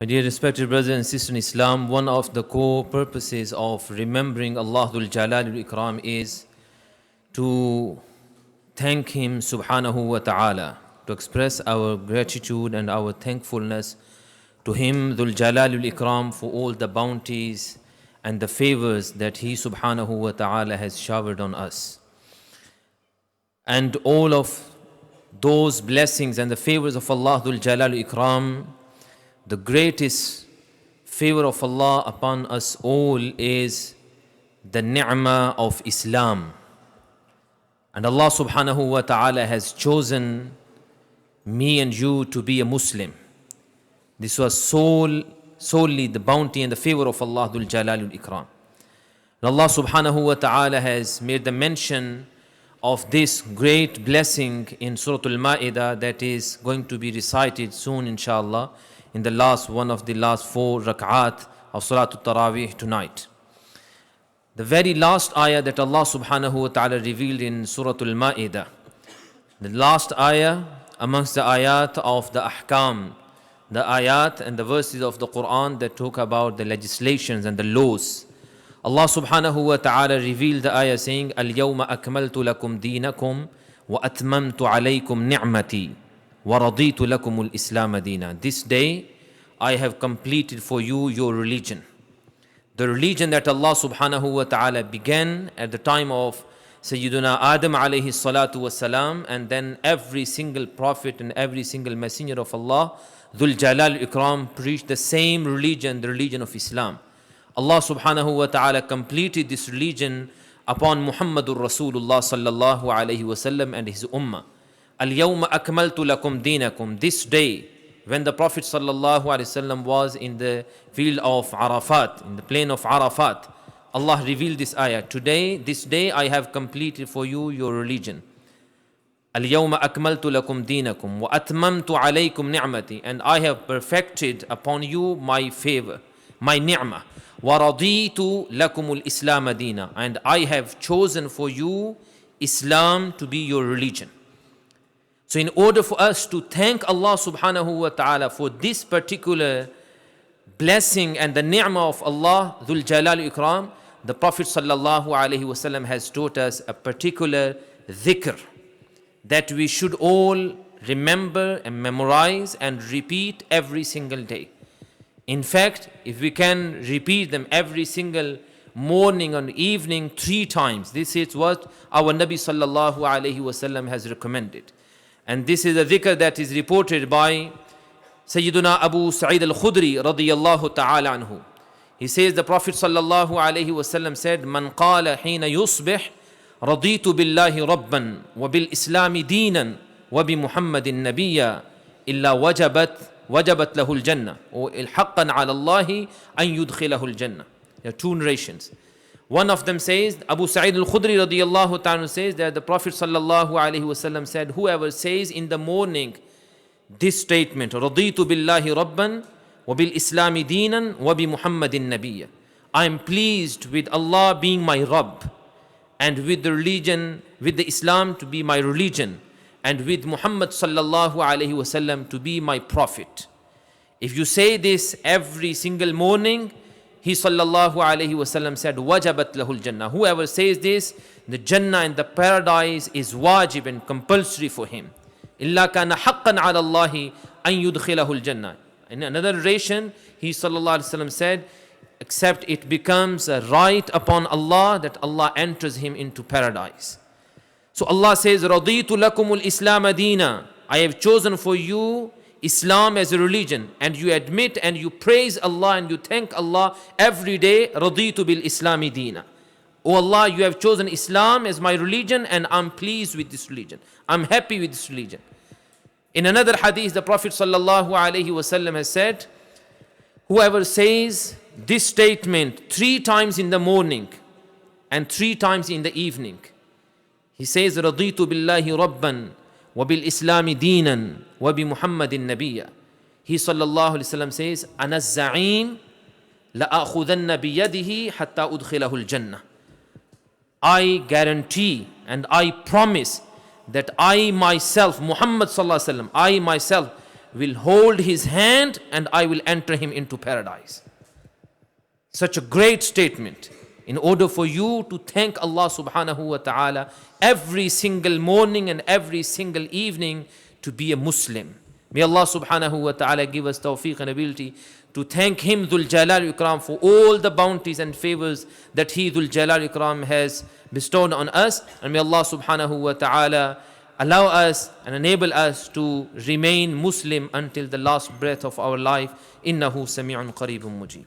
My dear respected brothers and sisters in Islam, one of the core purposes of remembering Allah Dhul Jalal al Ikram is to thank Him subhanahu wa ta'ala, to express our gratitude and our thankfulness to Him Dhul Jalal al Ikram for all the bounties and the favors that He subhanahu wa ta'ala has showered on us. And all of those blessings and the favors of Allah Dhul Jalal al Ikram, the greatest favor of Allah upon us all is the ni'mah of Islam. And Allah subhanahu wa ta'ala has chosen me and you to be a Muslim. This was solely the bounty and the favor of Allah Dhul Jalal al Ikram. And Allah subhanahu wa ta'ala has made the mention of this great blessing in Surah Al-Ma'idah that is going to be recited soon inshallah in one of the last 4 rak'at of Salatul Taraweeh tonight. The very last ayah that Allah subhanahu wa ta'ala revealed in Surah Al-Ma'idah, the last ayah amongst the ayat of the ahkam, the ayat and the verses of the Quran that talk about the legislations and the laws. Allah subhanahu wa ta'ala revealed the ayah saying, Al-yawma akmaltu lakum deenakum wa atmamtu alaykum ni'mati wa raditu lakum al-islam deena. This day I have completed for you your religion. The religion that Allah subhanahu wa ta'ala began at the time of Sayyiduna Adam alayhi salatu wasalam, and then every single prophet and every single messenger of Allah Dhul Jalal Ikram preached the same religion, the religion of Islam. Allah subhanahu wa ta'ala completed this religion upon Muhammadur Rasulullah sallallahu alayhi wasallam and his ummah. Al-yawma akmaltu lakum deenakum. This day, when the Prophet sallallahu alayhi wasallam was in the field of Arafat, in the plain of Arafat, Allah revealed this ayah. Today, this day I have completed for you your religion. Al-yawma akmaltu lakum deenakum wa atmamtu alaykum ni'mati. And I have perfected upon you my favor, my ni'mah. Wa raditu lakum al-islam deena. And I have chosen for you Islam to be your religion. So in order for us to thank Allah subhanahu wa ta'ala for this particular blessing and the ni'mah of Allah Dhul Jalal Ikram, the Prophet sallallahu alayhi wasallam has taught us a particular dhikr that we should all remember and memorize and repeat every single day. In fact, if we can repeat them every single morning and evening 3 times, this is what our Nabi sallallahu alayhi wasallam has recommended. And this is a dhikr that is reported by Sayyiduna Abu Sa'id al-Khudri radiyallahu ta'ala anhu. He says the Prophet sallallahu alayhi wasallam said, Man qala hina yusbih raditu billahi rabban wa bil islami deenan wa bi Muhammadin nabiyya illa wajabat lahu al-jannah or haqqan ala Allahi an yudkhilahu al-jannah. There are 2 narrations. One of them says, Abu Sa'id al-Khudri radiyallahu ta'ala says that the Prophet sallallahu alayhi wasallam said, whoever says in the morning this statement, Raditu billahi rabban wa bil islami deenan wa bi Muhammadin nabiyya. I am pleased with Allah being my Rabb, and with the religion, with the Islam to be my religion, and with Muhammad sallallahu alayhi wasallam to be my prophet. If you say this every single morning, he sallallahu alayhi wasallam said, wajabat lahul jannah. Whoever says this, the Jannah and the paradise is wajib and compulsory for him. Illa kana haqqan ala Allahi an yudkhilahul jannah. In another narration, he sallallahu alayhi wasallam said, except it becomes a right upon Allah that Allah enters him into paradise. So Allah says, Raditu lakumul islam deena. I have chosen for you Islam as a religion, and you admit and you praise Allah and you thank Allah every day. Raditu bil islami deena. Oh Allah, you have chosen Islam as my religion, and I'm pleased with this religion. I'm happy with this religion. In another hadith, the Prophet sallallahu alaihi wasallam has said, whoever says this statement 3 times in the morning and 3 times in the evening, he says, Raditu billahi rabban wa bil islami deenan wa bi Muhammadin nabiyya. He sallallahu alayhi wasallam says, Ana az-za'im la a'khudanna bi yadihi hatta udkhilahu al-jannah. I guarantee and I promise that I myself, Muhammad sallallahu alaihi wasallam, I myself will hold his hand and I will enter him into paradise. Such a great statement. In order for you to thank Allah subhanahu wa ta'ala every single morning and every single evening to be a Muslim. May Allah subhanahu wa ta'ala give us tawfiq and ability to thank Him Dhul Jalal Ikram for all the bounties and favors that He Dhul Jalal Ikram has bestowed on us. And may Allah subhanahu wa ta'ala allow us and enable us to remain Muslim until the last breath of our life. Innahu sami'un qareebun mujib.